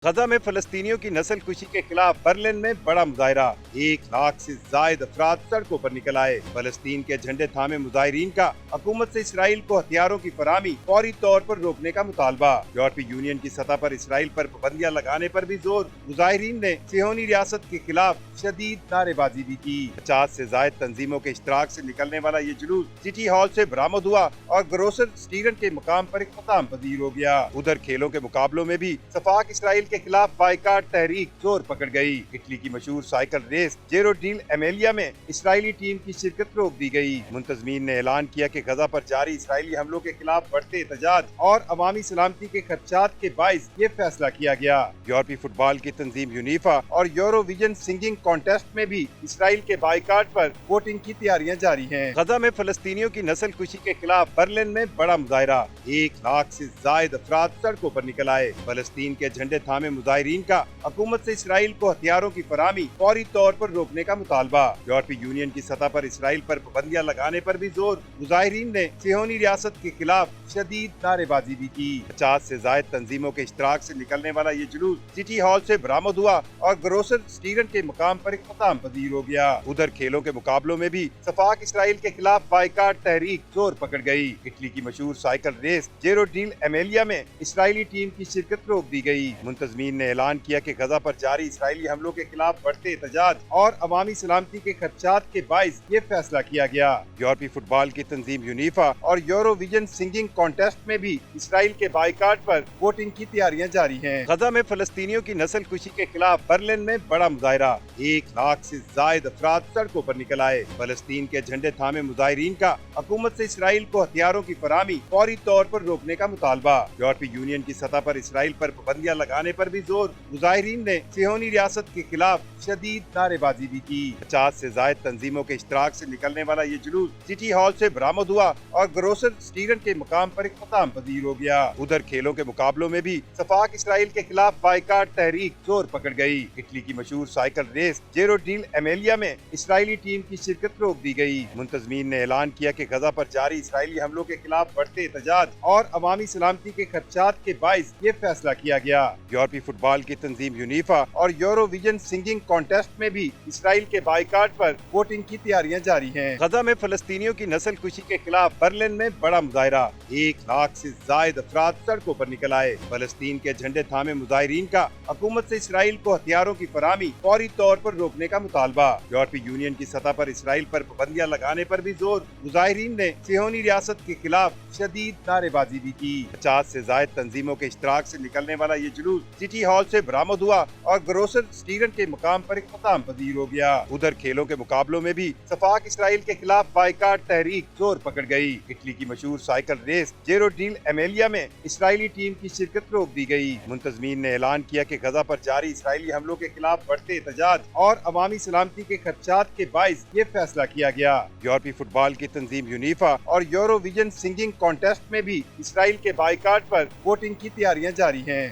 गजा में फलस्तीनियों की नस्ल कुशी के खिलाफ बर्लिन में बड़ा मुजाहरा। 1 लाख से जायद अफराद सड़कों पर निकल आए। फलस्तीन के झंडे थामे मुजाहिरीन का हुकूमत से इसराइल को हथियारों की फराहमी फौरी तौर पर रोकने का मुतालबा। यूरोपीय यूनियन की सतह पर इसराइल पर पाबंदियां लगाने पर भी जोर। मुजाहिरीन ने सिहोनी रियासत के खिलाफ शदीद नारेबाजी भी की। 50 से जायद तंजीमों के इश्तराक से निकलने वाला ये जुलूस सिटी हॉल से बरामद हुआ और ग्रोसर स्टीरन के मुकाम पर इख्तिताम पजीर हो गया। उधर खेलों के मुकाबलों में भी सफाक इसराइल के खिलाफ बाइकाट तहरीक जोर पकड़ गई। इटली की मशहूर साइकिल रेस जेरो डील एमेलिया में इसराइली टीम की शिरकत रोक दी गई। मुंतजमीन ने ऐलान किया कि गजा पर जारी इसराइली हमलों के खिलाफ बढ़ते एहतजाज और अवामी सलामती के खदशात के बाइस ये फैसला किया गया। यूरोपीय फुटबॉल की तंजीम यूनिफा और यूरोविजन सिंगिंग कॉन्टेस्ट में भी इसराइल के बाइकाट पर वोटिंग की तैयारियां जारी हैं। गजा में फलस्तीनियों की नस्ल कुशी के खिलाफ बर्लिन में बड़ा मुजाहरा। 1 लाख से जायद अफराद सड़कों पर निकल आए। फलस्तीन के झंडे थामे मुजाहिरीन का हुकूमत से इसराइल को हथियारों की फराहमी फौरी तौर पर रोकने का मुतालबा। यूरोपीय यूनियन की सतह पर इसराइल पर पाबंदियां लगाने पर भी जोर। मुजाहिरीन ने सिहोनी रियासत के खिलाफ शदीद नारेबाजी भी की। 50 से जायद तंजीमों के इश्तराक से निकलने वाला ये जुलूस सिटी हॉल से बरामद हुआ और ग्रोसर स्टीरन के मुकाम पर इख्तिताम पजीर हो गया। उधर खेलों के मुकाबलों में भी सफाक इसराइल के खिलाफ बाइकाट तहरीक जोर पकड़ गई। इटली की मशहूर साइकिल रेस जेरो डील एमेलिया में इसराइली टीम की शिरकत रोक दी गई। मुंतजमीन ने ऐलान किया कि गजा पर जारी इसराइली हमलों के खिलाफ बढ़ते एहतजाज और अवामी सलामती के खदशात के बाइस ये फैसला किया गया। यूरोपीय फुटबॉल की तंजीम यूनिफा और यूरोविजन सिंगिंग कॉन्टेस्ट में भी इसराइल के बाइकाट पर वोटिंग की तैयारियां जारी हैं। गजा में फलस्तीनियों की नस्ल कुशी के खिलाफ बर्लिन में बड़ा मुजाहरा। 1 लाख से जायद अफराद सड़कों पर निकल आए। फलस्तीन के झंडे थामे मुजाहिरीन का हुकूमत से इसराइल को हथियारों की फराहमी फौरी तौर पर रोकने का मुतालबा। यूरोपीय यूनियन की सतह पर इसराइल पर पाबंदियां लगाने पर भी जोर। मुजाहिरीन ने सिहोनी रियासत के खिलाफ शदीद नारेबाजी भी की। 50 से जायद तंजीमों के इश्तराक से निकलने वाला ये जुलूस सिटी हॉल से बरामद हुआ और ग्रोसर स्टीरन के मुकाम पर इख्तिताम पजीर हो गया। उधर खेलों के मुकाबलों में भी सफाक इसराइल के खिलाफ बाइकाट तहरीक जोर पकड़ गई। इटली की मशहूर साइकिल रेस जेरो डील एमेलिया में इसराइली टीम की शिरकत रोक दी गई। मुंतजमीन ने ऐलान किया कि गजा पर जारी इसराइली हमलों के खिलाफ बढ़ते एहतजाज और अवामी सलामती के खदशात के बाइस ये फैसला किया गया। यूरोपीय फुटबॉल की तंजीम यूनिफा और यूरोविजन सिंगिंग कॉन्टेस्ट में भी इसराइल के बाइकाट पर वोटिंग की तैयारियां जारी हैं। गजा में फलस्तीनियों की नस्ल कुशी के खिलाफ बर्लिन में बड़ा मुजाहरा। 1 लाख से जायद अफराद सड़कों पर निकल आए। फलस्तीन के झंडे थामे मुजाहिरीन का हुकूमत से इसराइल को हथियारों की फराहमी फौरी तौर पर रोकने का मुतालबा। यूरोपीय यूनियन की सतह पर इसराइल पर पाबंदियां लगाने पर भी जोर। मुजाहिरीन ने सिहोनी रियासत के खिलाफ शदीद नारेबाजी भी की। 50 से जायद तंजीमों के इश्तराक से निकलने वाला ये जुलूस सिटी हॉल से बरामद हुआ और ग्रोसर स्टीरन के मुकाम पर इख्तिताम पजीर हो गया। उधर खेलों के मुकाबलों में भी सफाक इसराइल के खिलाफ बाइकाट तहरीक जोर पकड़ गई। इटली की मशहूर साइकिल रेस जेरो डील एमेलिया में इसराइली टीम की शिरकत रोक दी गई। मुंतजमीन ने ऐलान किया कि गजा पर जारी इसराइली हमलों के खिलाफ बढ़ते एहतजाज और अवामी सलामती के खदशात के बाइस ये फैसला किया गया। यूरोपीय फुटबॉल की तंजीम यूनिफा और यूरोविजन सिंगिंग कॉन्टेस्ट में भी इसराइल के बाइकाट पर वोटिंग की तैयारियां जारी हैं।